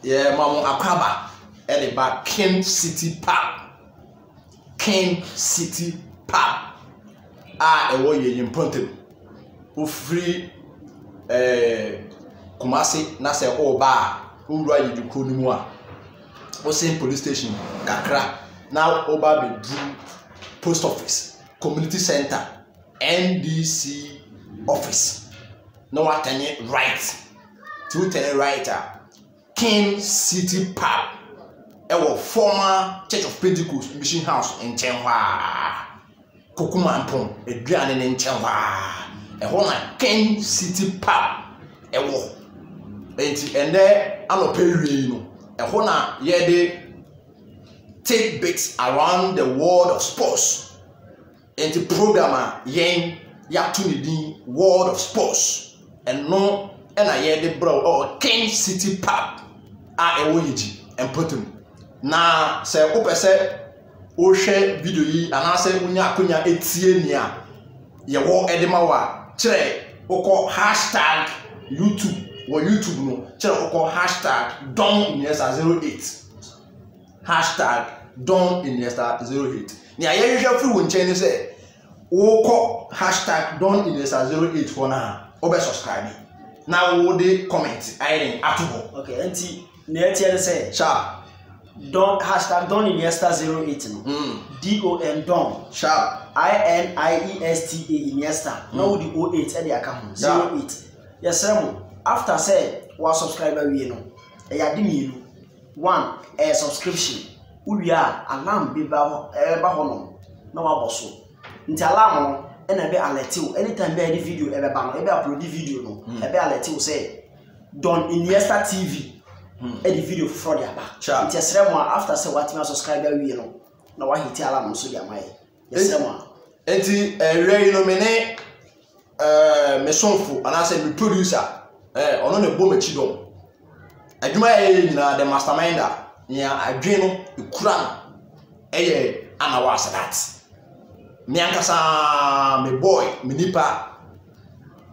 Yeah, Mamu Akwaba, Ediba King City Pub. King City Pub. Ewo ye important. O free Kumasi na se oba owura yedukro ni mu a. O same police station kakra. Now oba be drew post office, community center, NDC office. No what right. To tell writer. King City Pub. Ewo former Church of Pentecost Mission House in Chenwa. Kokuma Mpon, Adrian in Chenwa. Na King City Pub. Ewo. And there ano pay no. Na ye take bits around the world of sports. And the programmer yen yatunidi world of sports. And no and the bro or King City Pub. Ewo yiji important. Na se opese o hwe video yi anase unya akonya etie nia ye wo edema wa kire okọ #YouTube wo YouTube no kire okọ #DonIniesta08 #DonIniesta08 ni aye hwe free wo nchen ni se okọ #DonIniesta08 for na obe subscribe na wo de comment iron atubo. Okay, anti na etie say sharp #DonIniesta08 no. DON Don sharp INIESTA Iniesta. No the 08 e dey aka ho 08. Yes sir. After say wa subscriber we no. E ya de mienu. 1 subscription. Uwia alarm be ba ho no. Na wa boso. Nti alarm no e na be alert you anytime be any video e be ba no e be upload video no. E be alert you say Don Iniesta TV. Any video for the aba. It is after say what my subscriber we no. Na wa hit alarm so dia mai. Yes mo. Enti re no me ne me sonfo and I say me producer ono ne bom achi dom. Adwuma ye nyina the masterminder nya adwen no ekura no eye anawa sadat. Me ankasa me boy me nipa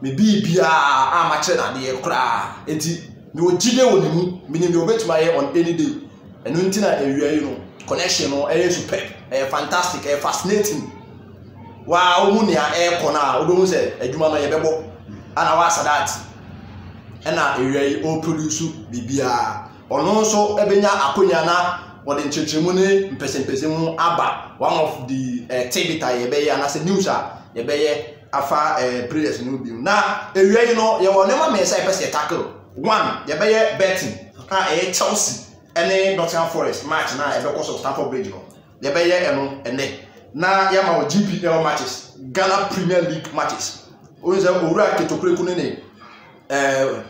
me bibia amache na de ekura enti me ogide wonimu minim de obetuma ye on any day enu ntina ewia yi no connection no super fantastic fascinating wa omunia kona odomu se adwuma ma ye bebo ana wa sadat ena ewia yi o produce bibia ono nso ebenya akonya na wode nchechemu ne mpesempesemu aba one of the tibita ye be ya na se news a ye be ye afa players no bi na ewia yi no ye wone ma me say pese tackle. One, you be betting. Chelsea and Nottingham Forest match now. You be Stamford Bridge. You be and now you have GPL matches, Ghana Premier League matches. Always a ura ketokre kunene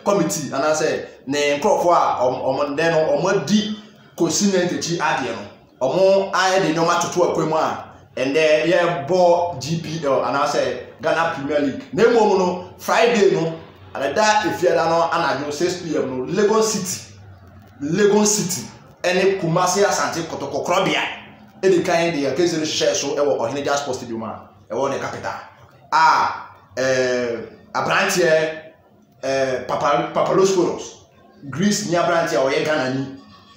committee and I say ne nkrofo omo den omo di continent chi ade no omo aye de nyoma toto akwemu a and there yeah ball GPL and I say Ghana Premier League. Nemo no Friday no. And that if you are not 6 p.m. no Lagos City any Kumasi Asante Kotoko Krobia any kind the occasion share so e wo Ohene Just Post Stadium e wo the capital Abrantie Papalosporos Greece ni Abrantie o ye Ghana ni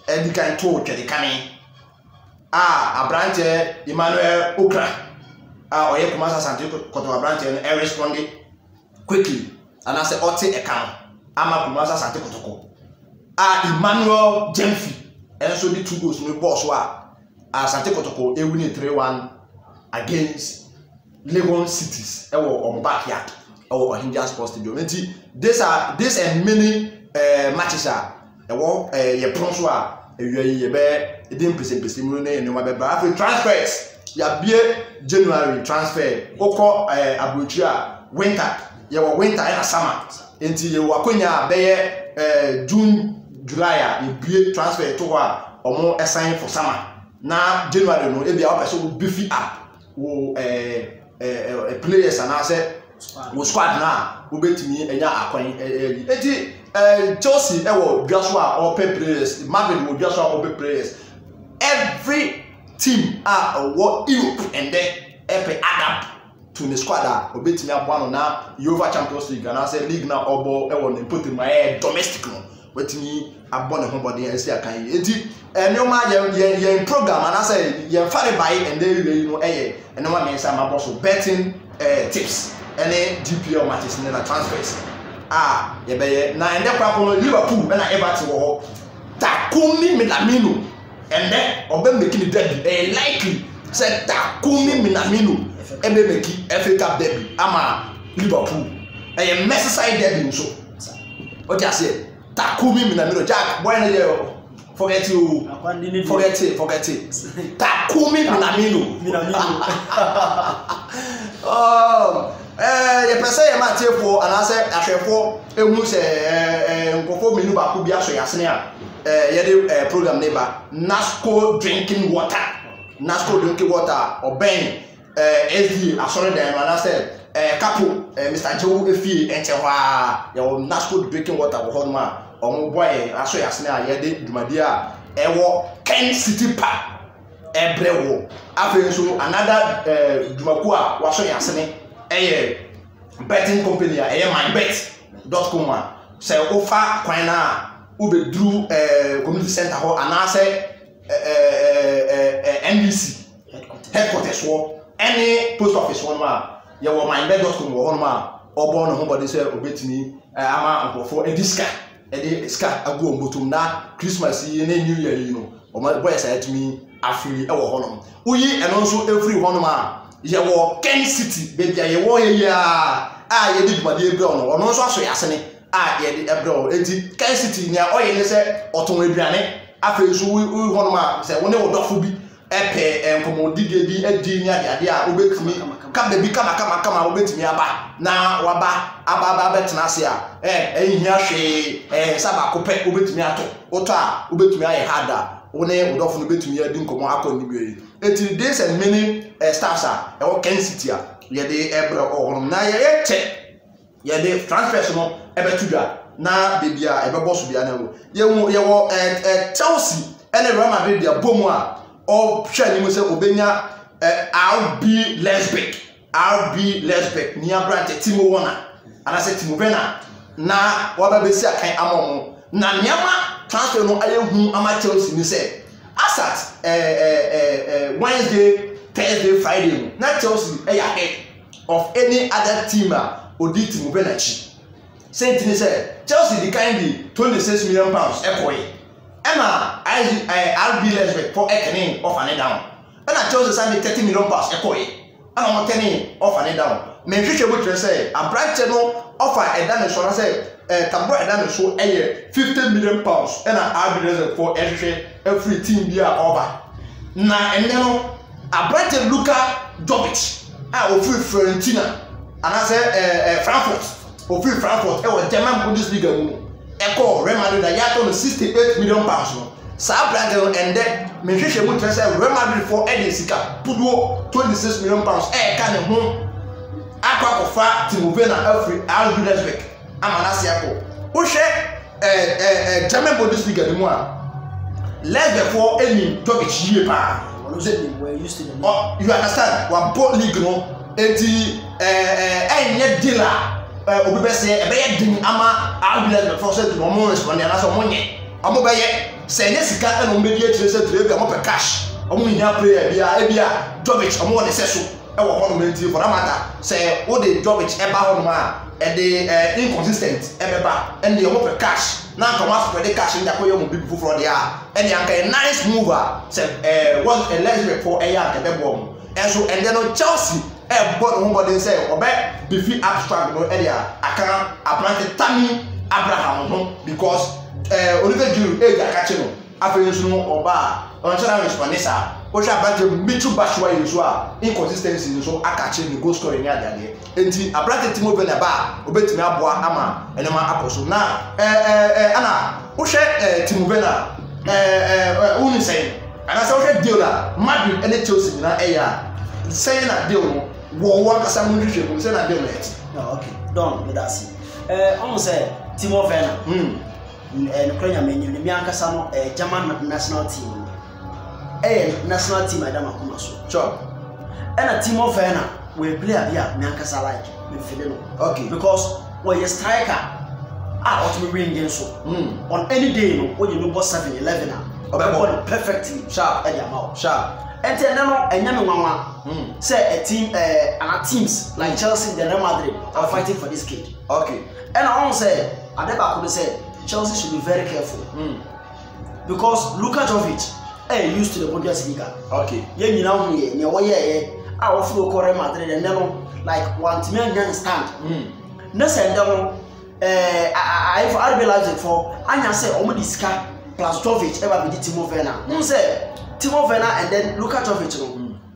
any kind to twede kan Abrantie Emmanuel Okra o ye Kumasi Asante Kotoko Abrantie e respond quickly. And I say Ote Ekam Ama Kumasa Sante Kotoko Emmanuel Jemfi and so the 2 goals no boss wa Sante Kotoko e win 3-1 against Lagos Cities e wo on backyard e wo Ohene Sports Stadium. This and many matches are e wo ye pronso a ye be dem pese mu ne no ma be bra transfers ya bie January transfer oko Abrochi a winter ye wo winter and summer enti ye wakonya be ye June July a ebie transfer to a omo assign for summer na January no e bia o pese wo beefy up wo players and I say wo squad na wo betimi enya akwan enti Chelsea e wo dwaso a o pay players Madrid wo dwaso a o pay players every team wo Europe and then e adapt to the squad obetimi aboa no na UEFA Champions League and I say league na obo e won important my domestic no wetumi abɔ ne ho bɔden asi akan yi enti nneɛma yɛn program anase yɛn fare by and then you know nneɛma mmiɛnsa ma bɔ so betting tips ɛne GPL matches ne na transfers yɛbɛyɛ na ɛndɛ kora no Liverpool ɛna Everton wɔ hɔ Takumi Minamino ɛndɛ ɔbɛmeki ne derby likely sɛ Takumi Minamino ɛbɛmeki FA Cup derby ama Liverpool ɛyɛ Merseyside derby nso ɔte aseɛ Takumi Minamino Jack boy no yɛ forget it Takumi Minamino yɛpɛsɛ yɛ matefoɔ anaasɛ ahwɛfoɔ ehu sɛ nkɔfoɔ menu baako bi aso yasene a yɛde program ne ba Nasco drinking water ɔbɛn SDA asɔre dan anaasɛ kapo Mr. Joe efie ɛnkyɛ hɔ a yɛwɔ Nasco drinking water wɔ hɔ nom a ɔmo bɔ aso yasene a yɛde dwumadi a ɛwɔ Ken City Park ɛbrɛ wɔ afei nso another dwumako a waso yasene ɛyɛ betting company a ɛyɛ mynbet.com a sɛ ofa kwan na ubedru community center hɔ anaasɛ NBC headquarters wɔ ɛne post office hɔ no a yɛwɔ mynbet.com wɔ hɔ no a ɔbɔ no ho bɔde sɛ obetumi ama nkurɔfoɔ edi sika agu ombotom na Christmas yi ne New Year yi no ɔmo bɔ yɛ sɛ ɛtumi afiri ɛwɔ hɔ no uyi ɛno nso efiri hɔ no a yɛwɔ Ken City baby a yɛwɔ yɛ a yɛde dwumadi ebrɛ no ɔno nso aso yasene a yɛde ebrɛ enti Ken City nea ɔyɛ ne sɛ ɔtɔn aduane afei nso hɔ no a sɛ wɔne wɔdɔfo bi ɛpɛ nkɔmɔdidie bi adi ne ade a obetumi ka baby kama obetumi aba na aba bɛtena ase a ɛhia hwee saba kopɛ obetumi ato wotɔ a obetumi ayɛ hada wone wodɔfo no betumi adi nkɔmɔ akɔ ne wie eti days and many staffs a ɛwɔ Ken City a yɛde ɛbrɛ ɔhɔnom na yɛyɛ kyɛ yɛde transfers no ɛbɛto dwa na baby a ɛbɛbɔ so bia na yɛwɔ Chelsea ɛne Real Madrid dia bom a ɔhwɛ anim sɛ obenya RB Leipzig nia brand Timo Werner anase Timo Werner na wabɛbɛsi akan ama ɔmo na nneɛma transfer no ayɛ hu ama Chelsea ni sɛ asat Wednesday, Thursday, Friday na Chelsea ahead of any other team a odi Timo Werner chi sent ni sɛ Chelsea di kind di 26 million pounds ekoye ɛna RB Leipzig for ekene offer ne down ɛna Chelsea send 30 million pounds ekoye ɛna mo tene offer ne down me hwehwɛ bo tre sɛ abrante no offer ɛda ne so na sɛ Tambro ɛda ne so ɛyɛ 50 million pounds ɛna RB Leipzig for every team bi a ɔba na ɛnɛ no abrante Luka Jovic a ofiri Fiorentina anase Frankfurt ɛwɔ German Bundesliga mu ɛkɔ Real Madrid a yɛatɔ no 68 million pounds no saa abrante no ɛndɛ mehwehwɛ mu kyerɛ sɛ Real Madrid for ɛde sika puduo 26 million pounds ɛka ne ho akɔ akɔfa Timo Werner afiri RB Leipzig ama na se akɔ wohwɛ German Bundesliga ne mu a Leipzig for any Jovic yie pa you understand wa bo league no enti enye deal a obi be say ebeye din ama RB Leipzig for say no mo respond na so mo nye omo beye say nye sika na omo be die tire say tire bi omo pe cash omo nya player bia Jovic omo won se so e wo hono menti for that matter say wo de Jovic e ba hono ma e de inconsistent e be ba and the omo pe cash na nka wa spread the cash nda ko yo mo big fufuro de a and the anka a nice mover say one a Leipzig for e ya ke be bom and so and then no Chelsea e bought no body say obe befi abstract no e dia aka apprentice Tammy Abraham no because Oliver Giroud e ja ka che no afei nso no oba on channel responsa o sha bante Michu Batshuayi nso a inconsistency nso aka che ni goal scoring ya de enti apprentice Timo Werner ba obetimi aboa ama enema aposo na ana o hwe Timo Werner uni say ana say o hwe deal la Madrid and Chelsea na eya say na deal no wo wa kasa mu hwe ko say na deal net no okay don me that see on say Timo Werner Ukraine menu me ankasa no German national team national team Adama kuma so sure and Timo Werner we player bia me ankasa like me feel no okay because when you striker what we win against so. On any day, no, when you know about 7-11, perfectly sharp, sharp. And then no, say a team, and teams like Chelsea, the Real Madrid are fighting for this kid. Okay. And I want to say, I never could say Chelsea should be very careful because Luka Jovic used to the Bundesliga. Okay. You know, I offer Real Madrid and then like one to me stand. Next and then I've RB Leipzig for I say almost Ska plus Jovic ever be Timo Werner. Say Timo Werner and then Luka Jovic.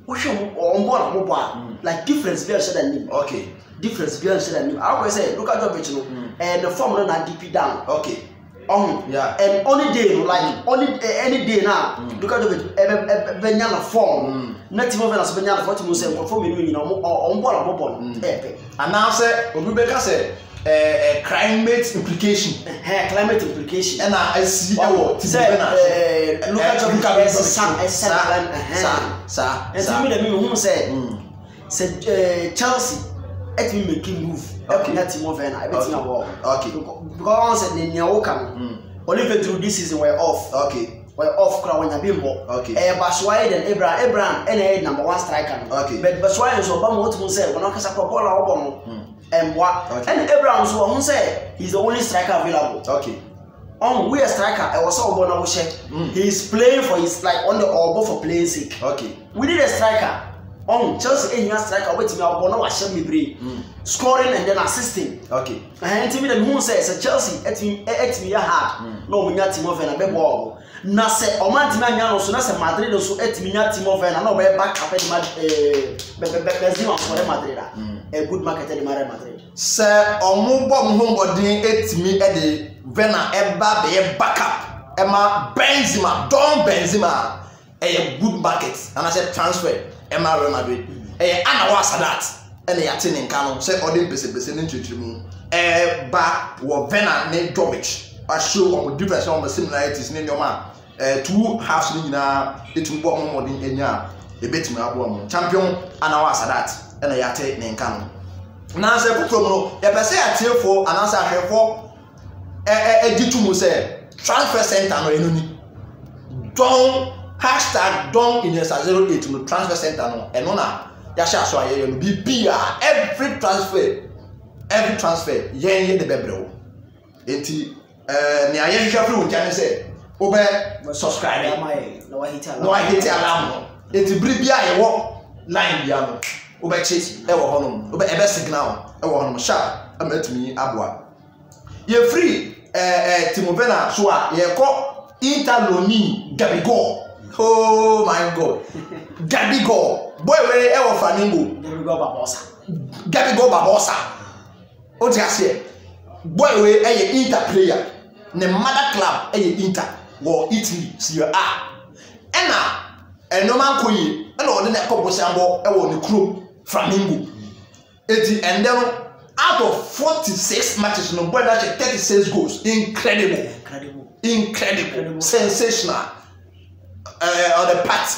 We should on board like difference be than him. Okay. Difference be than him. I always say Luka Jovic and the formula na DP down. Okay. Yeah. And only day like only any day now. Luka Jovic benya na form. Na Timo Werner so benya na form to say perform you know on board. And now say Obubeka say climate implication. Climate implication. And I see Luka Jovic sir. And me who say Chelsea let me make him move. Okay. Timo Werner everything about. Okay. Because said the Nyawoka only through this season we're off. Okay. We're off crowd when bimbo. Okay. Bashwai and Abraham and number 1 striker. Okay. But Bashwai is Obama what to say when I can support Obama. And what? Okay. And Abraham so who say he's the only striker available. Okay. We a striker. I was so born now. He's playing for his like on the elbow for playing sake. Okay. We need a striker. Chelsea any striker waiting me born now shame me brave. Scoring and then assisting. Okay. And to me the who say Chelsea at me hard. No we got Timo Werner be ball. Na say o man timi anya no so na say Madrid so at me nya Timo Werner na be back up Benzema for Madrid. A good market in Madrid. Sir, Omo bom hombodin etimi e de Werner eba be backup. Emma Benzema, Don Benzema, a good market. And I said transfer Emma Real Madrid. Ana Sadat. And they attend in Canon. Say Odin Pese in ba wo Werner ne Jovic. I show on difference on the similarities in your man. 2 halves na it will work more than enya. A bit me abo champion Ana Sadat. And I take in Canon. Now, say, put from no, say a tear for an answer for a G2 say transfer center no enemy. Don't hashtag don't in your 08 to transfer center no and ona yasha so aye no be every transfer yen the bebrew. Enti ne aye hwehwe free untia say obe subscribe no I hit alarm. Enti bibia ye wo line bia no obechi ewo honom ebe signal ewo honom sharp amatumi aboa ye free Timo Werner so a ye ko Interloni Gabigol. Oh my god. Gabigol boy we ewo Flamengo Gabigol Barbosa o ti ase boy we Inter player ne mother club Inter wo Italy Serie A ena man koyi ena o de na ko bosambo ewo ne krom Flamengo. And then out of 46 matches, no boy that 36 goals. Incredible. Sensational. On the part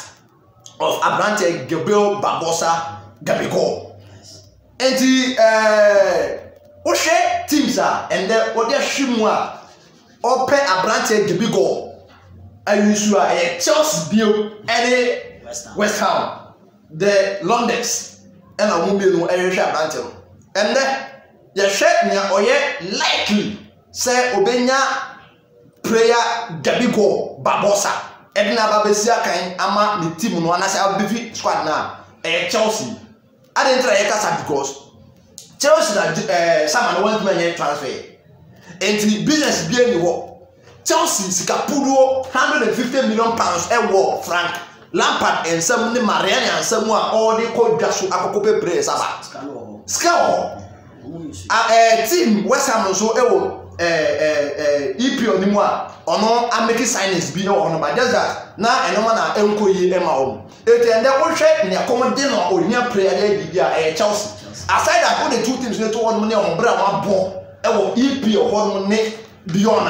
of Abrante Gabriel Barbosa Gabigol. And the Oshe teams are and then Odia Shimwa Ope Abrante Gabigol. And you are a Chelsea Bill and West Ham. The Londons. And I won't be no area Abrante. And then you share near Oye likely say Obenya player Gabigol Barbosa. Edna Babesia kind ama the team no anase abefi squad na Chelsea. I didn't try Ekasa because Chelsea that someone want to transfer. And the business be any work. Chelsea sikapudo 150 million pounds e war franc. Lampard and some Mariani and someone all they call Jasu Akope Press about Scout. A team West Ham so EP on the one or no, I'm making signings be no on my desert. Now, and no one are Enkoyi Emma. It and that will shake in a common dinner or near prayer a Chelsea. Aside that, all the 2 teams need to 1 money on Brown ball, EP or 1 money beyond.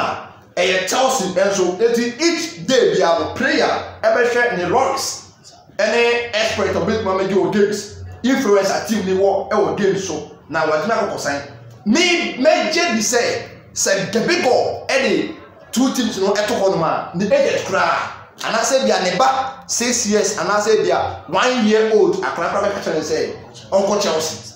Chelsea and so each day we have a player ever share in the Royce. Any expert of big mama do games, influence a team they work our games so now what not sign. Me JB say sɛ Gebigo ɛde 2 teams no ɛto hɔ no ma ne agent koraa anaasɛ bia ne ba 6 years anaasɛ bia 1 year old akora bɛka kyerɛ sɛ ɔnkɔ Chelsea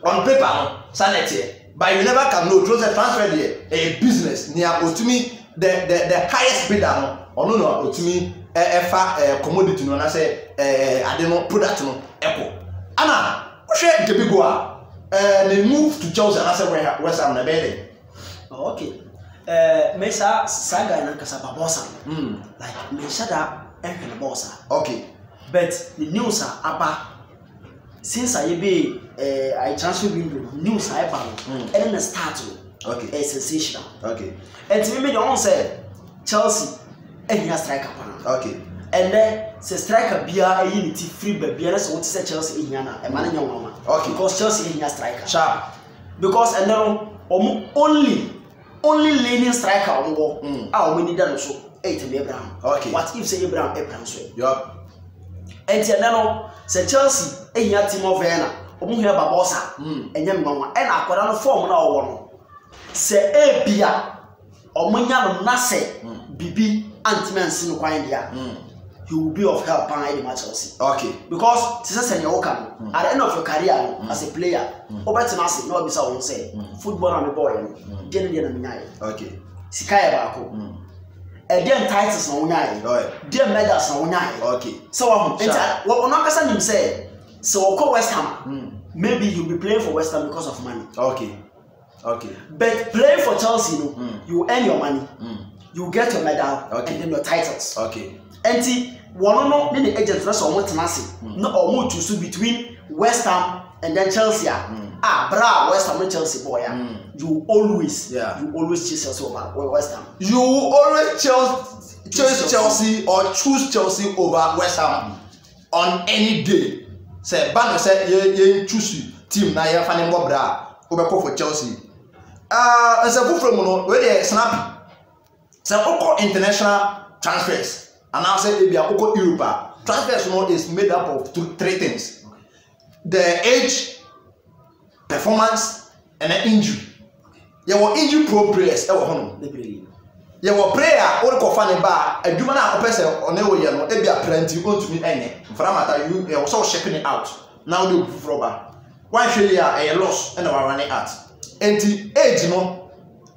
on paper no sanity but you never can know through the transfer there a business near otumi the highest bidder no ɔno no otumi ɛfa commodity no anaasɛ ade no product no ɛkɔ ana wohwɛ Gebigo a they move to Chelsea anaasɛ West Ham na bɛyɛ okay Mesa saga na kasa babosa like Mesa da ehwe bossa okay but the news aba since I be I transfer window news I aba and then start okay a sensational okay and to me the one say Chelsea ehia striker pana okay and then say striker bia a unity free ba bia na so what say Chelsea ehia na e ma na nyawo okay because Chelsea ehia striker sharp because and then only leading striker on go we need that so 8 Abraham okay what if say Abraham so yup and then say Chelsea ehia Timo Werner omo hia babosa enya mmanwa e na akwara no form na owo no say ebia omo nya no na say bibi antimensi no kwan dia he will be of help by the Chelsea okay because this is your work at the end of your career as a player obetima say no be say won say football na me boy no na nyaaye okay sikaya baako dem titles na wonyaye dem medals na wonyaye okay so what no kasa nim say so go West Ham maybe you'll be playing for West Ham because of money okay but playing for Chelsea you earn your money you get your medal and then your titles okay and one no the agent na so won tenase na omo choose between West Ham and then Chelsea West Ham and Chelsea boy you always choose Chelsea over West Ham you always choose Chelsea or choose Chelsea over West Ham on any day say ban say you choose team na you fan mo bra obekọ for Chelsea say fufro mu no we dey snap say okọ international transfers and now say ebia okọ Europe transfers no is made up of 3 things the age performance and an injury your injury pro players e wo hono your player o ko fa ne ba adwuma na akopese one wo ye no e bia plenty ontumi enye mframata you so checking it out now the froba one hwe ya e loss and we run it out enti age no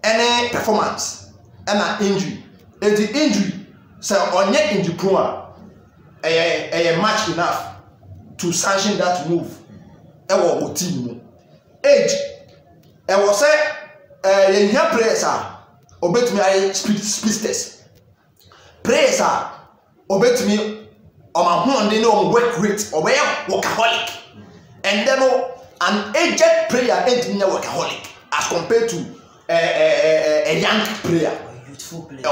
any performance and an injury enti injury so onye injury pro a match enough to sanction that move e wo team no age e wo say ye hia players obetumi ay speedsters players obetumi o ma hu onde no work rate obe workaholic and then an aged player ain't near workaholic as compared to a young player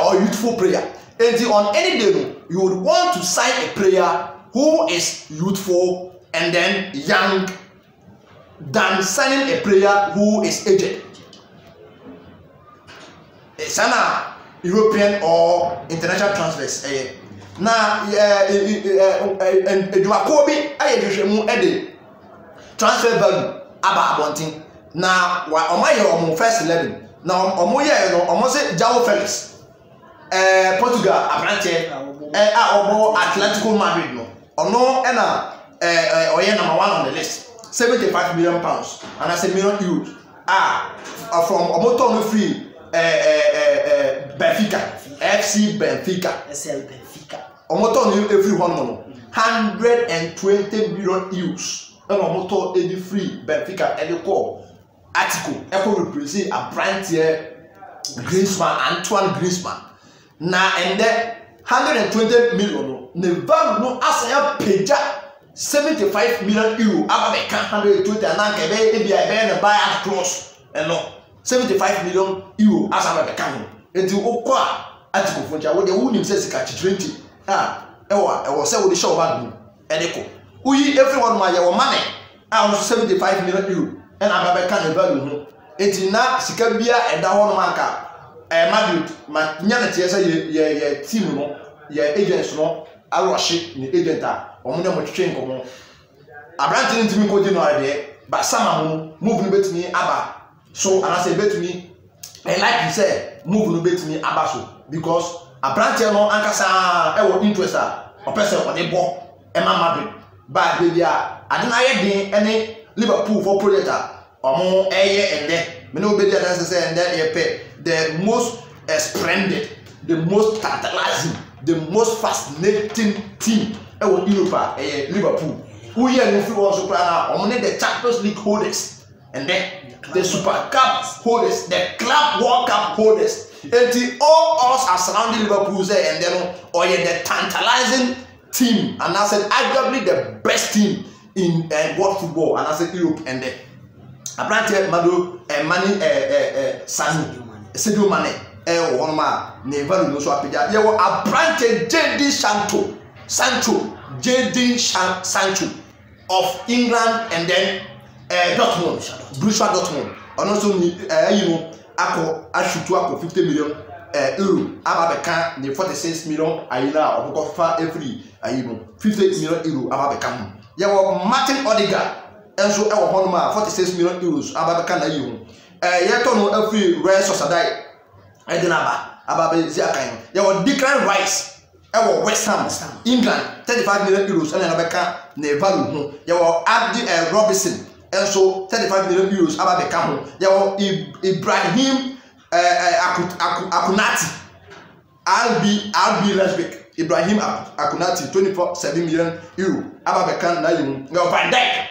or youthful player and on any day you would want to sign a player who is youthful and then young than signing a player who is aged. Sana European or international transfers. Na Eduakobi ayehwehwemu ede transfer value aba abontin na omaye omo first 11 na omo ye no omo se João Felix Portugal abrante obo Atletico Madrid no ono na oye number 1 on the list. 75 million pounds and I say million euros from Omoto free Benfica FC Benfica SL Benfica Omoto every one money 120 million euros and Omoto every free Benfica and the call article echo represent a brand here Griezmann Antoine Griezmann na and then 120 million ne value no asaya peja 75 million euro aba be kan 120 and ke be na buy at close and no 75 million euro asa be kan enti okọ atiko fonja wo de wunim se sika 20 e wo se wo de show bag no e de ko uyi everyone ma ye wo money no 75 million euro and aba be kan value no enti na sika bia e da ho no manka Madrid ma nya na tie se ye team no ye agents no aroshe ni agent omo na mo twetwe nkomo abrante ntimi ko di no ade ba sama mo move ni betumi aba so anase betumi I like you say move no bet me abaso because a branch no ankasa e wo interest a person o dey bo e ma Madrid ba baby a ade na ye din ene Liverpool for project a omo eye ende me no be there say ende e pe the most splendid, the most tantalizing, the most fascinating team e wo Europe Liverpool who here no fit also play na omo the Champions League holders and then the Super Cup holders, the Club World Cup holders. And all us are surrounding Liverpool say and then the tantalizing team, and I said arguably the best team in world football, and I said Europe and then Abrante Mado Mani Sadio Mane one man never no so appear. You were Abrante Sancho of England and then Dortmund, Borussia Dortmund, and also ako 50 million euro. Ababeka the 46 million ayina oboko fa every ayino 50 million euro ababeka ho. Ye wo Martin Odegaard enso e wo hono ma 46 million euros ababeka na yi ho. Ye to no every Real Sociedad edinaba ababe zi akan. Ye wo Declan Rice e wo West Ham England 35 million euros and ababeka na value ho. Ye wo Abdi Robinson also 35 million euros ababeka ho. Yawo Ibrahim Akunati RB Lesbic Ibrahim Akunati 24.7 million euro ababeka na yimu. Yawo Van Dijk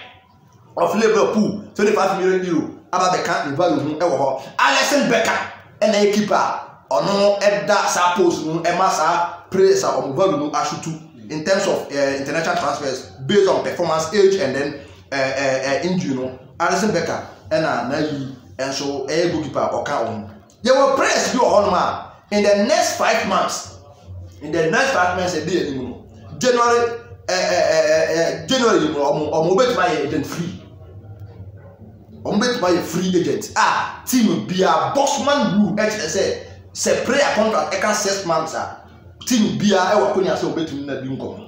of Liverpool 25 million euro ababeka na value ho ewo ho. Alisson Becker na keeper ono edda sa post no ema sa praise of value no ashutu in terms of international transfers based on performance, age and then injury no. Alisson Becker na yi enso goalkeeper oka on. They will press you on ma in the next 5 months. In the next 5 months a day anymore. January omo bet my agent free. Omo bet my free agent. Team be a bossman rule say prayer contract e can 6 months team be a e wa konya say obet me na bi nkom.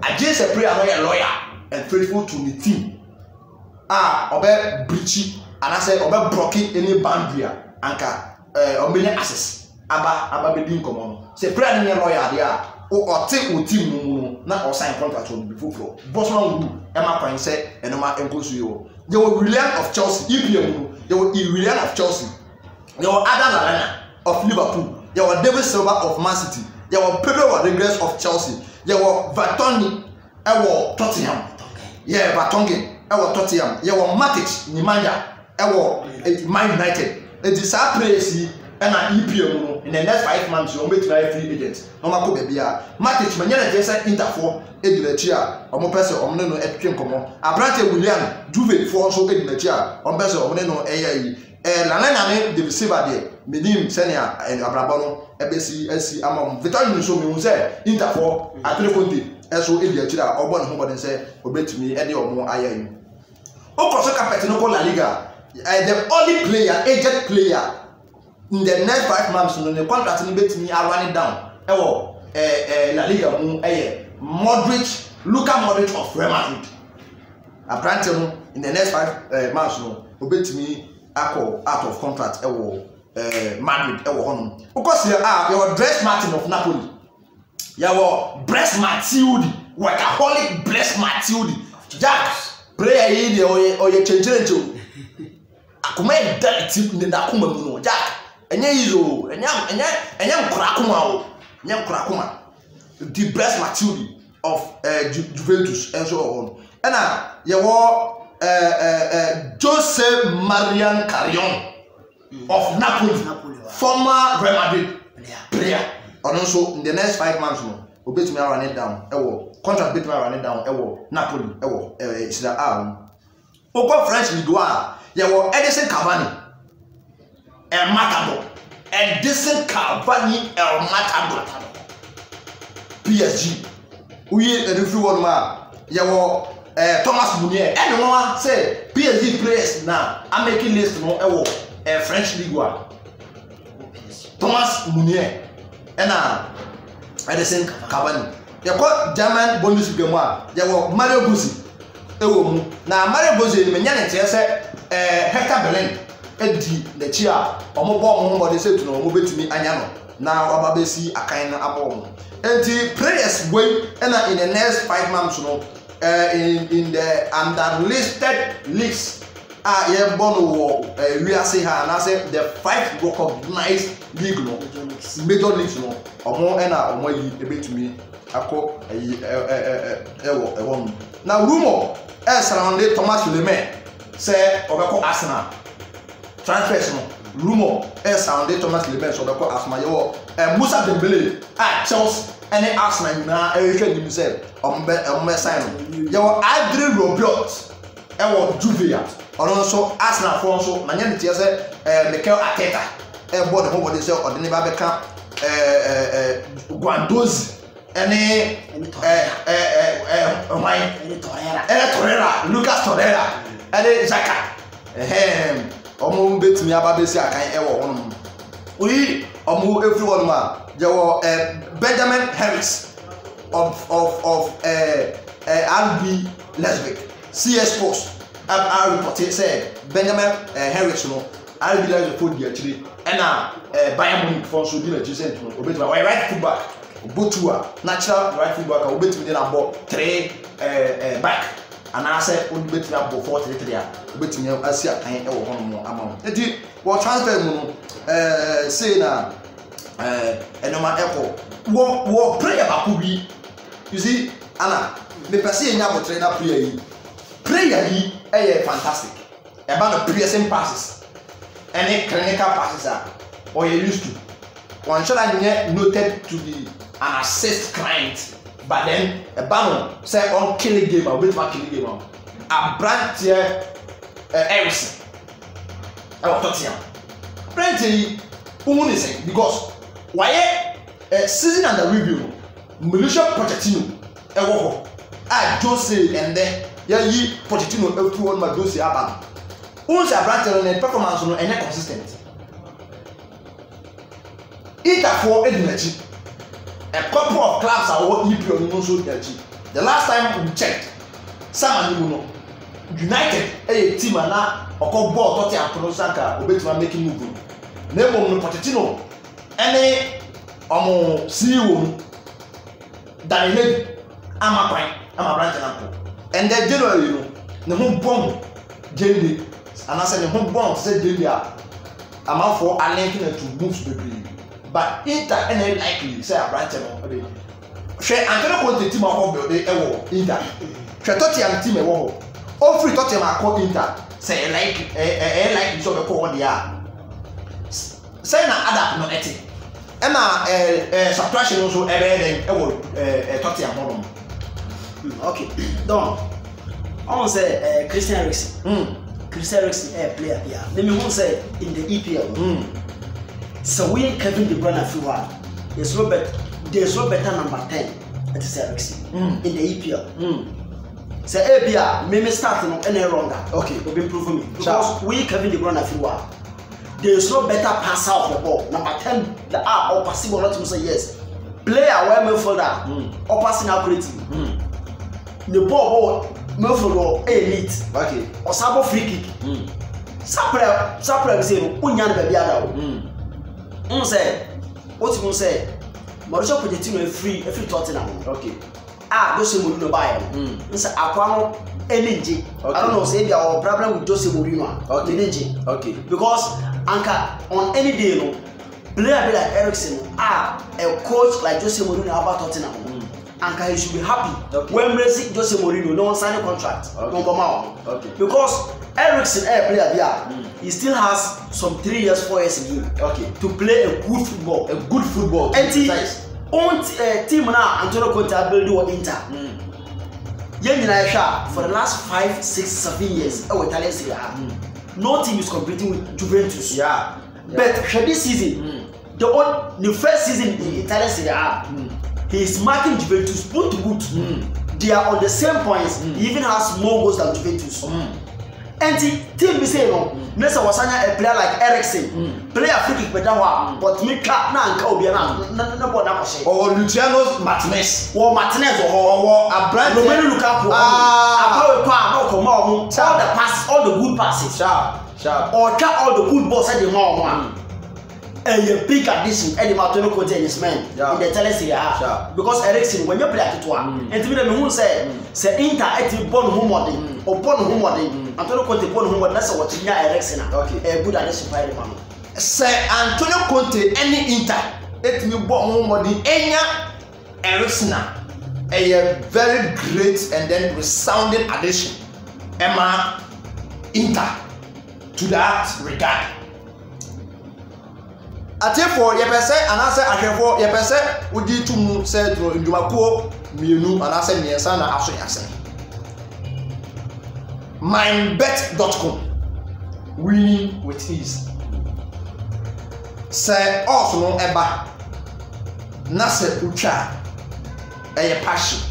Against a prayer no lawyer and faithful to the team. Obe breachy and I say obe blocking any boundary anka obenye access aba be din komo. Say prayer no lawyer there o take o team no na o sign contract on before floor. Bossman rule e ma kwan say enoma enkosu yo. They were Willian of Chelsea, EPM. They were Willian of Chelsea. They were Adam Lallana of Liverpool. They were David Silva of Man City. They were Pedro Rodriguez of Chelsea. They were Vertonghen of Tottenham. Yeah, Vertonghen of Tottenham. They were Matic Nemanja of Man United. It is our place and an EPM in the next 5 months. You will make my free agent. No matter baby. Matic manyana just interfor ediletia. Omo person omo no etwem komo. Abrante William Juve for so ediletia. Omo person omo no Lallana ne de receiver there. Menim senior and Abrabono ebesi amam. Vital so me say interfor Atletico eso ediletia obon ho bodin say obetumi ede omo ayeyi. Okoso carpet no La Liga. The only player, aged player in the next 5 months, no the contract ni bet me are running down. La Liga mu Luka Modric of Real Madrid. Apparently in the next 5 months no bet me out of contract Madrid hono. Because you Dries Martin of Napoli. You Dries Matilde, workaholic Dries Matilde. Jack player yi de oye change. Akuma e da team ne da akuma mu no Jack enye yizo enyam krakuma o enyam krakuma the Dries Matilde of Juventus and so on ena ye wo Jose Marian Carrion of Napoli former Real Madrid player and also in the next 5 months no obetumi run it down contract betumi run it down Napoli sida Oko French Ligue 1 Yawo Edison Cavani El Matador Edison Cavani El Matador PSG Uye referee one ma yawo Thomas Meunier anyone say PSG players now I'm making list no French Ligue 1 Thomas Meunier Edison Cavani yako German Bundesliga ma yawo Mario Götze na Mario Götze ni menya ne tie se Hector Bellerin edi n'akyi a ɔmo bɔ ɔmo bɔde sɛ tu na ɔmo betumi anya no na ɔba bɛsi akan no abɔ ɔmo enti players wey ɛna in the next 5 months no in the underlisted leagues a yɛbɔ no wɔ wiase ha anaasɛ the 5 recognized league no major leagues no ɔmo ɛna ɔmo ayi ebetumi akɔ ɛwɔ no na rumour surrounded Thomas Lemay sɛ ɔbɛkɔ Arsenal transfers no rumour surrounded Thomas Lemay sɛ ɔbɛkɔ Arsenal yɛwɔ Musa Dembele a Chelsea ɛne Arsenal nyinaa ɛrehwɛ nim sɛ ɔmo bɛ sign no yɛwɔ Adrien Rabiot ɛwɔ Juve a ɔno nso Arsenal fo nso na nyɛ ne tiɛ sɛ Mikel Arteta ɛbɔ ne ho bɔde sɛ ɔde ne ba bɛka Guendouzi ɛne Torreira Lucas Torreira ɛne Xhaka ɔmo betumi aba bɛsi akan ɛwɔ hɔnom oyi ɔmo efiri hɔnom a yɛwɔ Benjamin Harris of RB Leipzig CS Sports a reported sɛ Benjamin Harris no RB Leipzig fo di akyire ɛna Bayern Munich fo nso di n'akyire sɛ ntoma obetumi ɔyɛ right fullback botua natural right fullback a obetumi de na bɔ 3 back anaasɛ obetumi abɔ 4-3-3 a obetumi asi akan ɛwɔ hɔnom ama no eti wɔ transfer mu no say na ɛnoma ɛkɔ wɔ prayer baako bi you see ana me pɛsɛ yɛnya abɔtire na prayer yi ɛyɛ fantastic ɛba no piercing passes ɛne clinical passes a ɔyɛ used to wɔn nhyɛ na nyɛ noted to be an assist client but then ɛba no sɛ ɔn kill game a obetuma kill game a abranteɛ Eriksen ɛwɔ Tottenham abranteɛ yi ohun ne sɛ because wayɛ season under review no Mauricio Pochettino ɛwɔ hɔ a Jose ɛndɛ yɛyi Pochettino ɛfiri hɔ no ma Jose aba no ohun sɛ abranteɛ no ne performance no ɛnyɛ consistent Interfoɔ edi n'akyi a couple of clubs a wɔwɔ EPL no nso di n'akyi the last time we checked sama ne mu no United ɛyɛ team a na ɔkɔ bɔɔl Tottenham pono sanka obetuma making move na emom no Pochettino ɛne ɔmo CEO mu Daniel Levy ama kwan ama branch na ko and then January no ne ho bɔn Jende anase ne ho bɔn sɛ Jende a amanfo alenki na to moves bebree but Inter ɛna likely sɛ branch no ɔde hwɛ Antonio Conte team akɔ build ɛwɔ Inter hwɛ Tottenham team ɛwɔ hɔ ofiri Tottenham akɔ Inter sɛ like so ɔbɛkɔ hɔ deɛ a sɛ na adapt no ɛte ɛna subtraction nso ɛbɛyɛ dɛn ɛwɔ Tottenham hɔ no okay donc on say Christian Eriksen Christian Eriksen player here let me say in the EPL so we Kevin De Bruyne afiwa there's no better number 10 it is Eriksen in the EPL say Abia me start no any wrong okay we be prove me because we Kevin De Bruyne afiwa there's no better passer of the ball number 10 the or possible not to say yes player where midfielder or passing accurately the ball midfielder elite okay or sabo free kick sapre say unya na bia da o say what you say Mauricio Pochettino free Tottenham okay Jose Mourinho buy say akwa no energy I don't know say there are problem with Jose Mourinho energy okay because anka on any day no player be like Eriksen a coach like Jose Mourinho about Tottenham anka he should be happy when raising Jose Mourinho no one sign a contract no come out because Eriksen player there he still has some 3 years 4 years in him to play a good football and team now Antonio Conte build what Inter for the last 5 6 7 years Italian Serie A no team is competing with Juventus but this season the first season in Italian Serie A he is marking Juventus boot to boot they are on the same points he even has more goals than Juventus and the team be say no Mesa wasanya a player like Eriksen player free kick better one but me cap na nka obi na board na kose or Luciano Martinez or a brand Romelu Lukaku all the good passes Sharp. Or try all the good balls at the mom. And your big addition at the Martino Containers man in the Telestia. Because Ericsson, when you play at one, and to me, who say Inter at the born homeworking or born homeworking, Antonio Conte born homework, that's what you are Ericsson. Okay, a good addition by the man. Say Antonio Conte, any Inter, let me born homeworking, any Ericsson, a very great and then resounding addition. Emma Inter to that regard. Atefo yepese anase ahwefo yepese odi tumu se tro ndwumakuo mienu anase miensa na aso yase. Mindbet.com winning with ease. Se also no eba na se utwa eye passion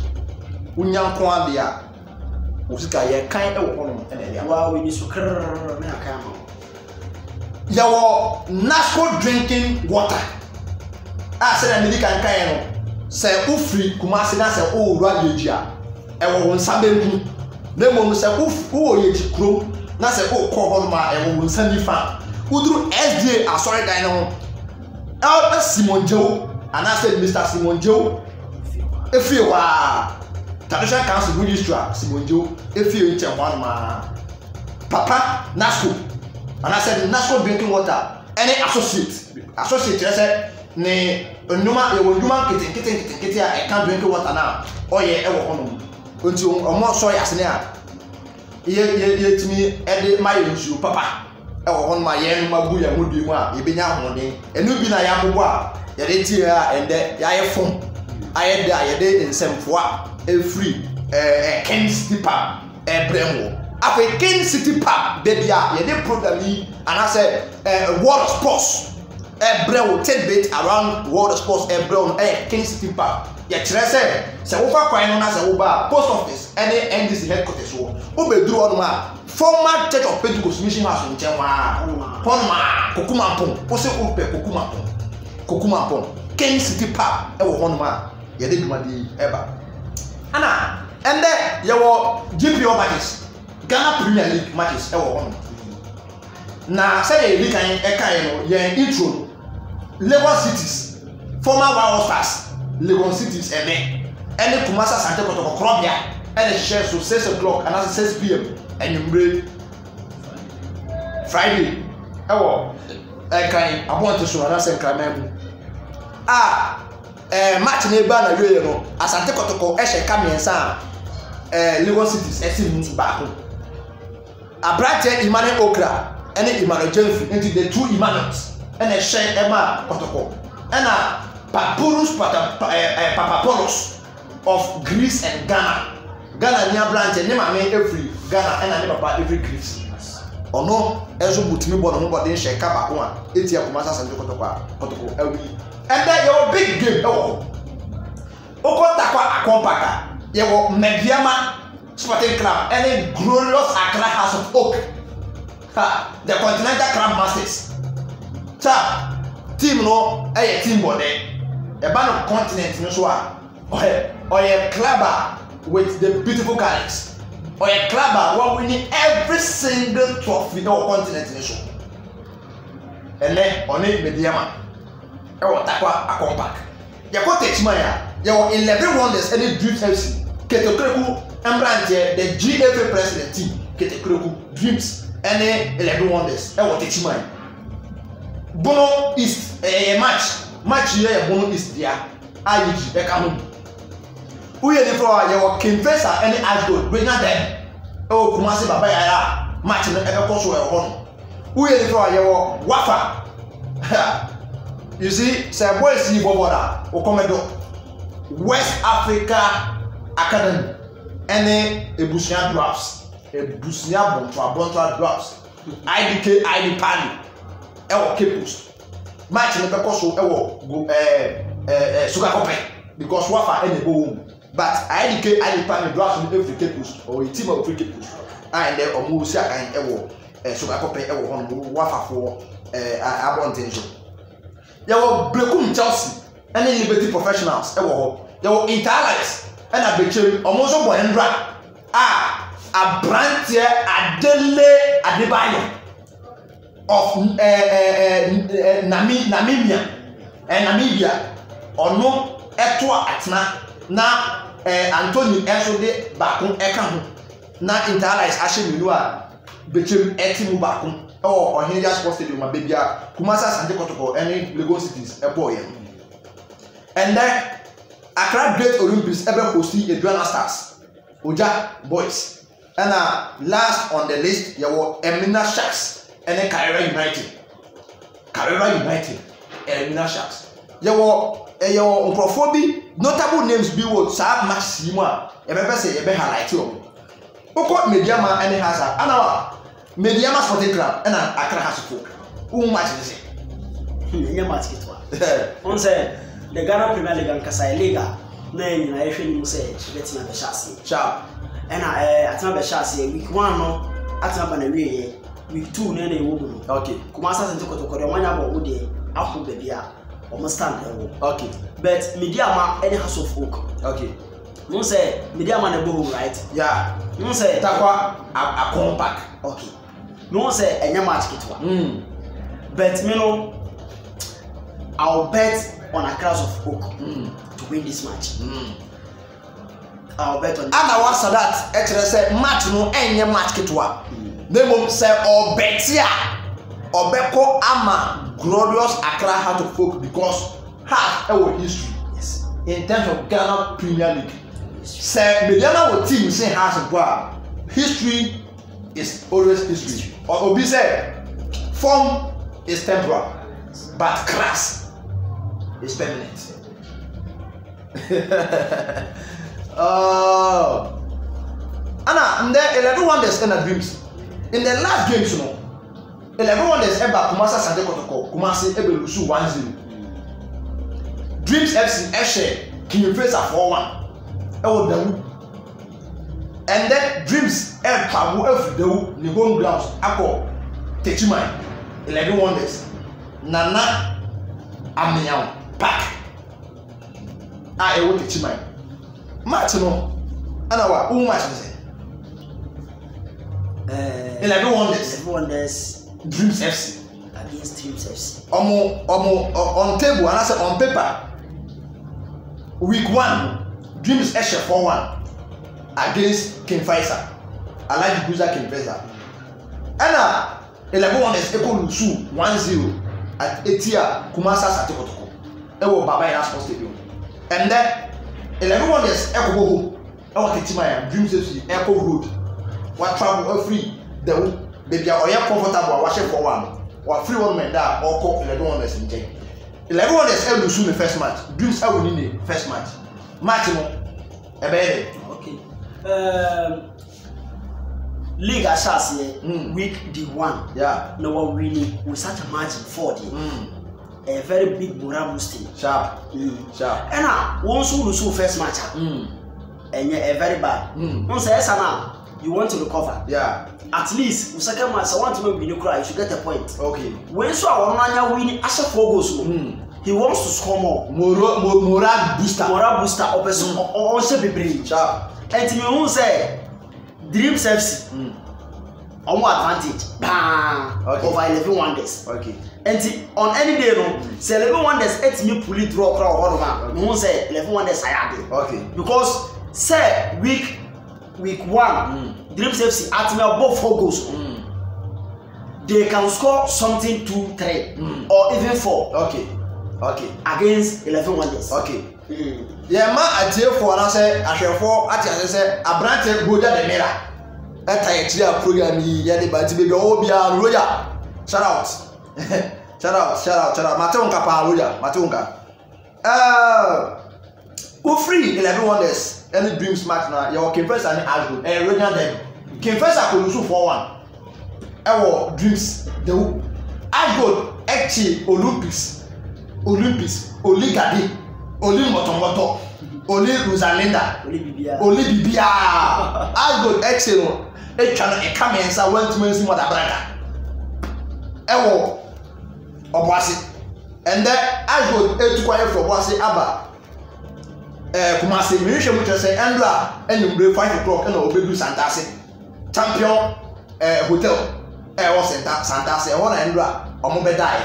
unyanko ade a osika ye kan e wo hono na ele wa we ni so krrr na kan ho. Yawo Nasco drinking water. Say na kan kan no. Say ufri Kumasi na say o wura yejia. E wo nsa benku. Na mo say wo yeji krom na say o ko ho ma e wo nsa nifa. Uduru SDA asori dan no. El Simon Joe and I said Mr. Simon Joe. If you are Traditional Council Registrar Simon Joe, if you in one ma Papa Nasco. And I said Nasco drinking water. Any associate, I said ne onuma e wonuma kete I can't drink water now. Oh yeah, e wo hono. Until omo so yasene a. Ye timi e de my nsu papa. E wo hono ma ye magu ya modui mu a ye benya hoden. Enu bi na ya bobo a ye de tie a ende ya ye fom. Aye da ye de nsemfo a e free Ken City Park e bremo. After Ken City Park, baby, you did program me, and I said, World Sports, brand take bait around World Sports, brand, Ken City Park. Yeah, say, over crying on us, over post office, any NDC headquarters, over do on my former Church of Pentecost Mission House in Chenwa, Ponma, Kokumampon, Pose Upe, Kokumampon, Ken City Park, Honma, you did my ever. Anna, and then you were GPO matches. Ghana Premier League matches ewo hono na say the kan e kan no ye intro Lagos Cities former Wild Stars Lagos Cities any Kumasi Asante Kotoko Krobia and share so 6 o'clock and 6 p.m. and you Friday ewo e kan abonto so na say kan mamu match na eba na yoye no Asante Kotoko e she ka miensa Lagos Cities e si mu ba ko Abrate Emmanuel Okra and Emmanuel Jeffrey into the two Emmanuels and a share Emma protocol and a Papyrus Papapolos of Greece and Ghana. Ghana near branch and never made every Ghana and I never buy every Greece. Or no, as you put me born nobody share Kaba one, 80 of Massa and protocol. And then your big game. Okotakwa Akompaka, your Mediama. Sporting Club, any glorious Accra House of Oak, the Continental Club Masters. Team no, a team body, a band of continent no so or a clubber with the beautiful colors, or a clubber winning every single trophy or continent no so. And then on it Mediama, or Takwa Akompak. You got Techmaya, you are 11 wonders any Dreams FC, Ketokreku. Embrante the GFA president team Ketekreku Dreams and 11 wonders e what teach man Bono East match here Bono East there IUG e ka mo who ye the floor your confessor any Ashgold bring them o Kumasi baba ya match no e ko so e ho who ye the floor your Wafa you see say boys see boboda o komedo West Africa Academy any Ebusia drafts, Ebusia Bontra drafts, IDK ID Pali, Ewo Kepus. Match in the Pecoso Ewo Sugakope because Wafa any boom. But IDK ID Pali drafts in every Kepus or a team of free Kepus. And then Omusia and Ewo Sugakope Ewo on Wafa for Abontension. Yawo Blekum Chelsea, any Liberty Professionals, Ewo, Yawo Italians. And I bet you almost a boyendra. A brand here, Adele Adebayo. of Namibia ono eto atena na Anthony enso de baako eka ho na Interlice ahye menu a bechem etimu baako Ohinia Sports Stadium abebia Kumasi Asante Kotoko any Lagos cities ebo ye and then Accra Great Olympics ebe hosti Aduana Stars Oja Boys and last on the list there were Emina Sharks and then Carrera United Emina Sharks there were Nkrofo notable names be what sa match simu a ebe say ebe highlight o oko Mediama any hasa ana Mediama Sporting Club and Accra has folk who match this Nye match kitwa on say the Ghana Premier League and Kasai Liga na nyina ehwe ni mu say betina be chance sharp and atima be chance week 1 no atima ba na wiye week 2 na e wo bu okay Kumasi Asante Kotoko de wanya bo wo de afu be bia o mo stand e wo okay but Mediama any house of folk okay no say Mediama na bo right yeah no say takwa a compact okay no say enya match kitwa but me no I'll bet on a class of Oak to win this match. I'll bet on. And I was that actually say match no any match kitwa. Nemo say or betia or beko ama glorious Accra Heart of Folk because have our history. Yes. In terms of Ghana Premier League. Say Mediana will team say has a history is always history. Or Obi say form is temporal, but class is permanent. And then 11 wonders in the dreams. In the last games, 11 wonders ever Kumasi Asante Kotoko, Kumasi ebe lusu 1-0. Dreams FC Eshe Kinfesa 4-1. And then Dreams Pabu F Dewu the home grounds Ako Techimai 11 wonders. Nana Amiyan Park. Ewo Techimai. Match no. Ana wa who match is 11 wonders. Dreams FC against Dreams FC. Omo on table and I say on paper. Week 1 Dreams FC 4-1 against King Faisal. Alhaji Guza King Faisal. Ana 11 wonders equal lusu 1-0 at Etia Kumasi Asante Kotoko. Ewo Baba Sports Stadium. And then 11 wonders eko go home. Ewo Techimai Dreams FC eko road. What travel free the baby or comfortable wa share for one. Wa free one man da oko 11 wonders in jail. 11 wonders e lusu the first match. Dreams e win the first match. Match no ebe okay. League Ashas week D1. Yeah. No one winning with such a margin 40. A very big morale boosting. Sharp. Sharp. And now once you lose first match, and you're very bad. Once now you want to recover. Yeah. At least the second match, I want to make you cry. You should get a point. Okay. When so I want winning Asha 4 goals. He wants to score more. Morale booster. Morale booster. On se be sharp. And me who say Dreams FC. On what advantage? Bang. Okay. Over 11 wonders. Okay. And on any day no, say 11 wonders let me pull it draw crowd all over. Me who say 11 wonders I had. Okay. Because say week 1 Dreams FC at me above 4 goals. They can score something 2, 3 or even 4. Okay. Okay. Against 11 wonders. Okay. Yeah, ma atie for na say ahwefo ati ase say abrante goja the mirror. Eta yetria program yi ya de banti be o bia roja. Shout out. Shout out. Matonka pa roja, Matonka. Who free 11 wonders. Any Dreams match na your Kinfesa and Ashgold. Roja them. Kinfesa ko lusu 4-1. Ewo Dreams the Ashgold actually Olympics, Oligade, Oli Motomoto, Oli Rosalinda, Oli Bibia. Ashgold excellent. E come inside went to mention what brother. Ewo Obuasi. And then Ashgold e to quiet for Obuasi Aba. Kumasi me hwe mu say Andra enyumbre 5 o'clock na obedu Santase. Champion hotel. was Santa say one Andra omo be die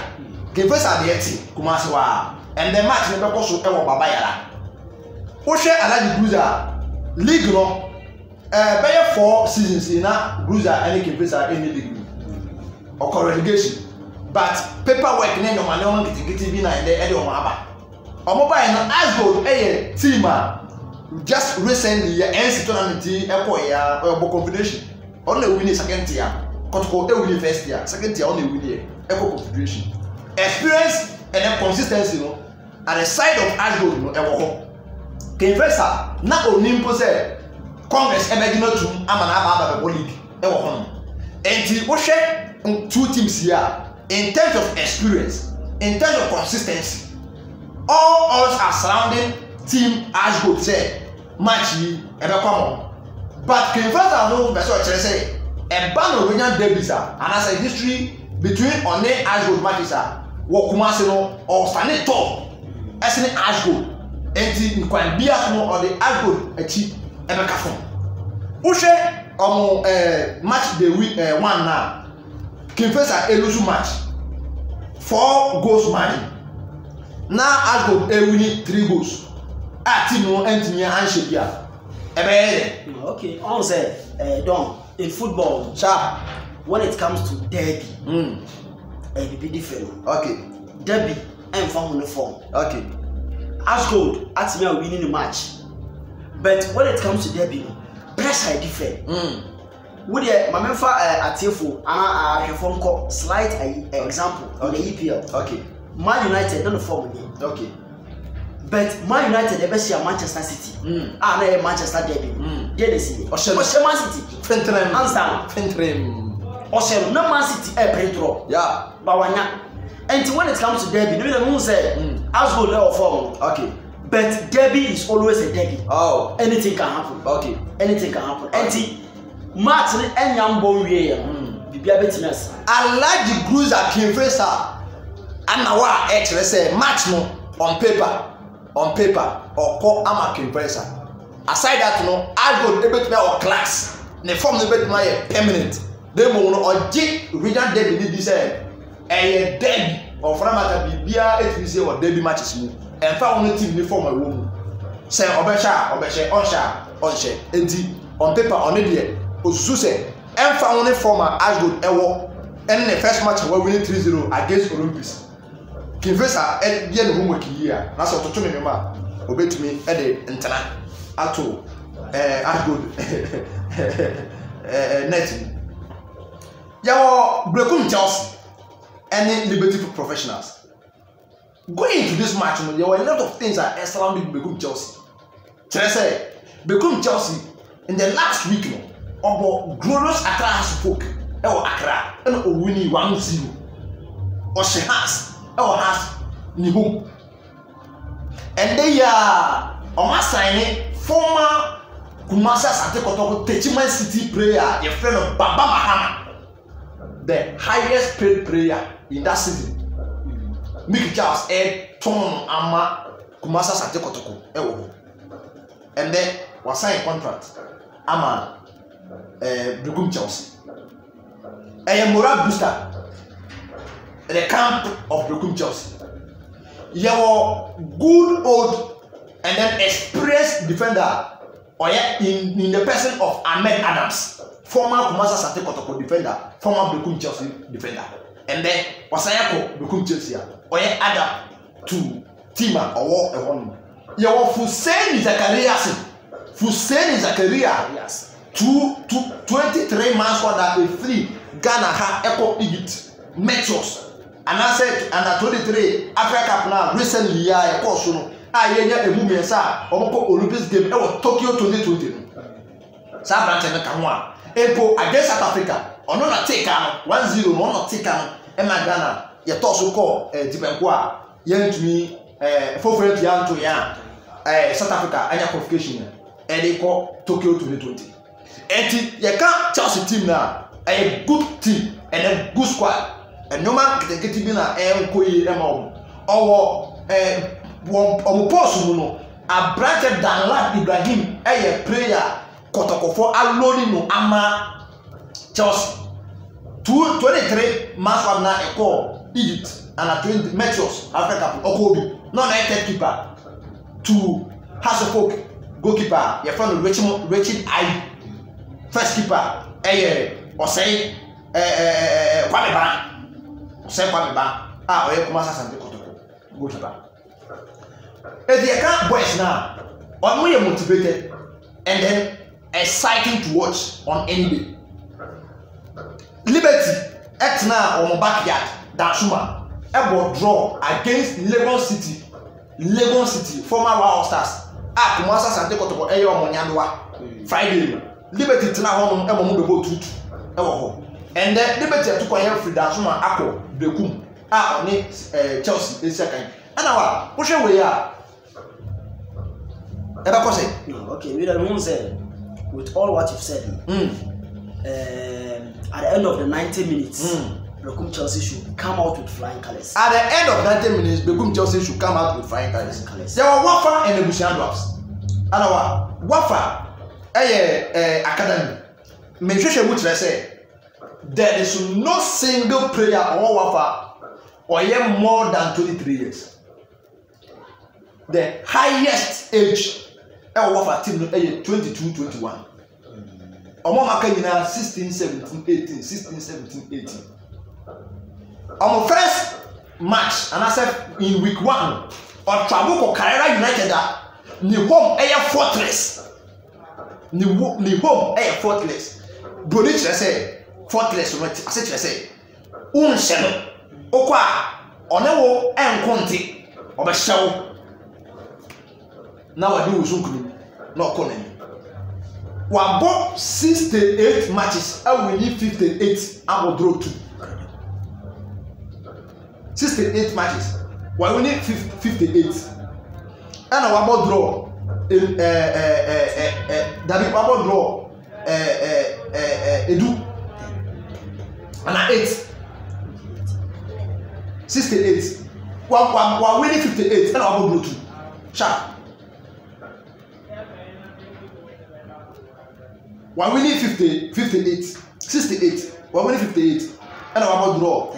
Kemfesa de eti Kumasi wa and the match ne be ko so e wo baba yara wo hwe Alaji Cruiser league no be 4 seasons na Cruiser any Kemfesa any league or relegation but paperwork ne no mane on kitikiti bi na e de o aba omo ba no Ashgold team just recently NC tournament ya confederation on the winning second tier Kotoko winning first tier second tier on the winning confederation experience and then consistency no at the side of Ashgold no Kemfesa na onimpo say Congress ebegino tum ama na aba league ho enti wo hwe two teams here in terms of experience in terms of consistency all odds are surrounding team Ashgold say match yi ebekwamo but Kemfesa no be so chere say e ba no Royal Derbies and as a history between one Ashgold matches wo Kumasi no or stand top esini Ashgold enti nkwan bia no or the Ashgold achi ebeka fo wo hwe match the week one now Kemfesa lose match 4 goals margin na Ashgold win 3 goals team no entimi handshake ya okay on say Don in football sharp when it comes to derby it be different okay derby and form uniform okay Ashgold atimi are winning the match but when it comes to derby pressure different wo de mamemfa atiefo ana ahwefo nko slight example on the EPL okay Man United don't form again okay but Man United they be see Manchester City na Manchester derby they see Oshel Man City Fentrem hands down Oshel no Man City play draw yeah but wanya and when it comes to derby no know say Ashgold they form okay but derby is always a derby oh anything can happen okay anything can happen and match ni enyambo wie ya bibia betinas Alaji Cruiser Kemfesa anawa chere say match no on paper or call ama Kemfesa aside that no Ashgold ebetima or class ne form no ebetima permanent dem mo no oji Royal Derby ni bi say derby or framata bibia etimi say or derby matches mu enfa won team ni form awo mu say obesha onsha enti on paper on there osusu say enfa won former Ashgold ewo en the first match we win 3-0 against Olympics Kemfesa ye no homework here na so toto ne ma obetumi e de ntena ato Ashgold net yawo Bekum Chelsea and Liberty Professionals going into this match there were a lot of things that surrounding Bekum Chelsea say Bekum Chelsea in the last week no obo glorious Accra spoke e wo Accra and o win 1-0 o she has ni home and they are o ma sign former Kumasi Asante Kotoko Techiman City player your friend of Baba Mahama the highest paid player in that season Mickey Charles ton ama Kumasi Asante Kotoko e wo and then was sign contract ama Bekum Chelsea a moral booster the camp of Bekum Chelsea your good old and then experienced defender or in the person of Ahmed Adams former Kumasi Asante Kotoko defender former Bekum Chelsea defender and then wasayako Bekum Chelsea or Adam to Tima or one your Fuseni Zakaria yes 23 months for that a free Ghana ha Echo Egypt Metros and I said under 23 Africa Cup now recently ya course no yenya emu mensa omoko Olympics game e was Tokyo 2020 sa branch na kan ho a epo against South Africa ono na take am 1-0 no no take am e ma Ghana ye to so call dipenko a ye ntumi fofere pianto ya South Africa anya qualification e dey call Tokyo 2020 enti ye kan Chelsea team na a good team and a good squad and no man get bi na enkoyi e ma owo post no a bracket Danlad Ibrahim player Kotoko for alone no ama Chelsea 2 23 match one na equal Egypt and a 20 Meteors Africa Okobi. No na third keeper to Hasselhoff goalkeeper. Your friend Richard I first keeper. Osei Kwame Ba. Osei Kwame Ba. Oye Kumasa Asante Kotoko goalkeeper. The account boys now are more motivated and then exciting to watch on any day. Liberty at now on my backyard, Danshuma, able draw against Legon City, former Wild Stars. Kumasa Asante Kotoko Eyo Monyanwa Friday. Liberty tena home ebo mu bebo tutu ewo ho. And then Liberty atukwa here free Danshuma akọ Bekum oni Chelsea esi akan. Ana wa wo hwe we ya okay, we don't say with all what you've said. At the end of the 90 minutes, Bekum Chelsea should come out with flying colours. At the end of 90 minutes, Bekum Chelsea should come out with flying colours. There were Wafa and Ebusian Dwarfs. And Wafa, academy. Mention which I say there is no single player or Wafa or yet more than 23 years. The highest age. Wafa team no 22-21. Omo maka nyina 16-17-18, 16-17-18. Omo first match and I said in week 1 or travel ko Carrera United ni home fortress. Ni home fortress. Broni chere say fortress no I say chere say unhye no okwa one wo enkonti obehyew. Now I do Zunkulu, not Conan. We bought 68 matches, and we need 58. I will draw 2. 68 matches, we need 58. And I will draw. David Babo draw. Edu. And 8. 68. We winning 58, and I will draw 2. Sharp. We're winning 58, 68. We're winning 58. And our about draw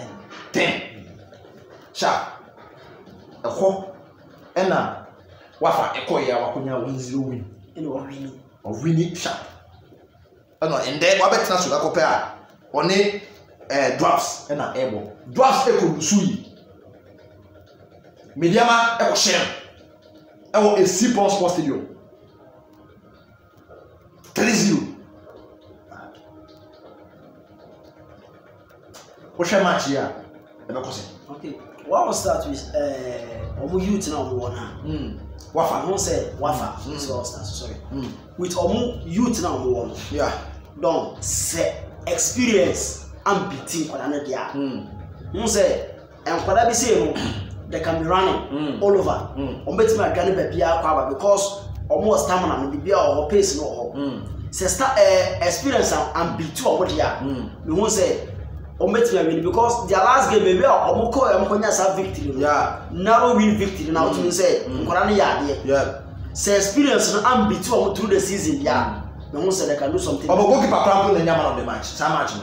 10. Sharp. A ho. And now, Wafa, a coya, Wakunya 1-0 win. And winning sharp. And then, Wabet Nasu, compare on a drafts and an able. Drafts echo Sui. Mediama echo share. Echo a Sipon Sports Stadium. 3-0. What's your match here? Okay. What was that with Omu youth now one? Wafa. I won't say Wafa. So sorry. With Omu youth now one. Yeah. Don't say experience and beating on another year. Won't say and what I be saying they can be running all over. Bet me again baby because Omu stamina no be or pace no. Say experience and beat two over here. We won't say because their last game maybe Omokonya victory. Yeah. Narrow win victory now to say yeah. Say experience and beat two through the season. Yeah. No one said they can do something. Our goalkeeper probably the man of the match. Some match.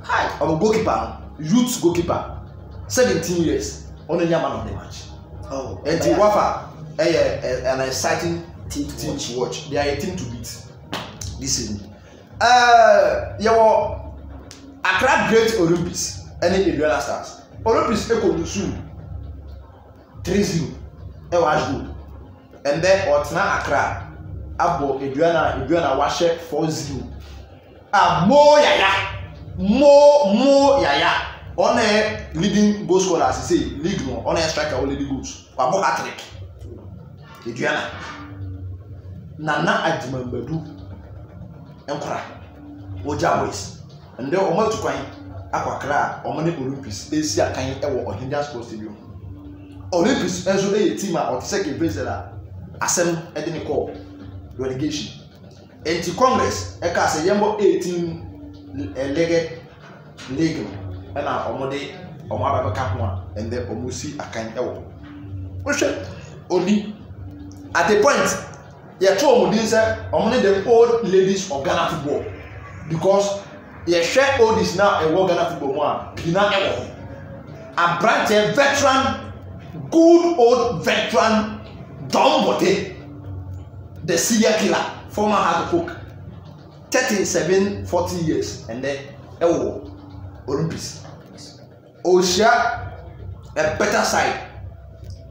Hi. Our goalkeeper, youth goalkeeper, 17 years, only man of the match. Oh. And Wafa, an exciting team to watch. They are a team to beat this season. Accra Great Olympics and the Aduana Stars. Olympics equal to soon 3-0. Good. And then Otna Accra Abo Aduana Washe 4-0. Mo Yaya on a leading goal scorer as he say league no on a striker already goals. Wabo hat-trick. Aduana Nana Adimambadu Enkora Oja Boys. And then Omo Tukwan Aquacra or Money Olympics, they see a kind of Ohinja Sports Stadium. Olympics, as well as a team or second base Assem Edenico relegation. And to Congress, a cast a Yambo 18 legged league, and our Omode Omaba Kapwa, and then Omusi a kind of only at the point, you are told Mudinsa, only the old ladies of Ghana football because yɛhwɛ oldies na ɛwɔ Ghana football mu a Pina ɛwɔ abrante veteran good old veteran John Bote the serial killer former hard cook 37-40 years and then ɛwɔ Olympics Oshia a better side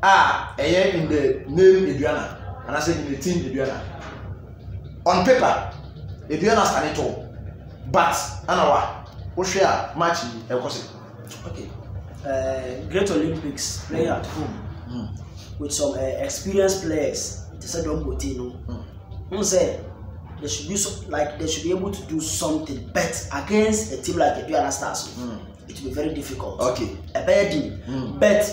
ɛyɛ in the name Aduana and I say in the team Aduana on paper Aduana stand it all but anawa Oshia match okay Great Olympics playing at home with some experienced players they said don't go who say they should be able to do something bet against a team like Aduana Stars. It will be very difficult. Okay. A bad team. Bet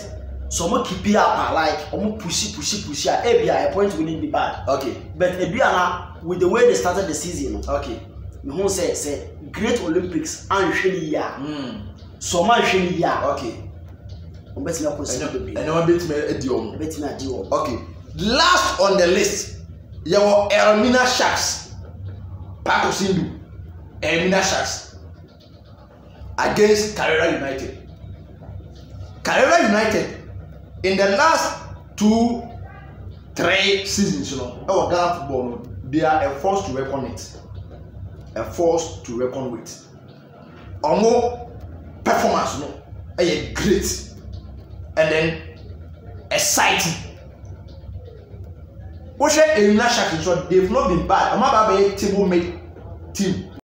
some keep it up like push a point will not be bad. Okay. But Aduana with the way they started the season. Okay. You say Great Olympics and Shenia. So much Shenia. Okay. And one bit me okay. Last on the list, your Elmina Sharks, Paco Sindu, Elmina Sharks against Carrera United. Carrera United in the last 2-3 seasons, you know, our Ghana football, they are a force to reckon it, a force to reckon with. Omo performance, no, a great. And then exciting. What a Sharks, so they've not been bad. I'm about a table mate team.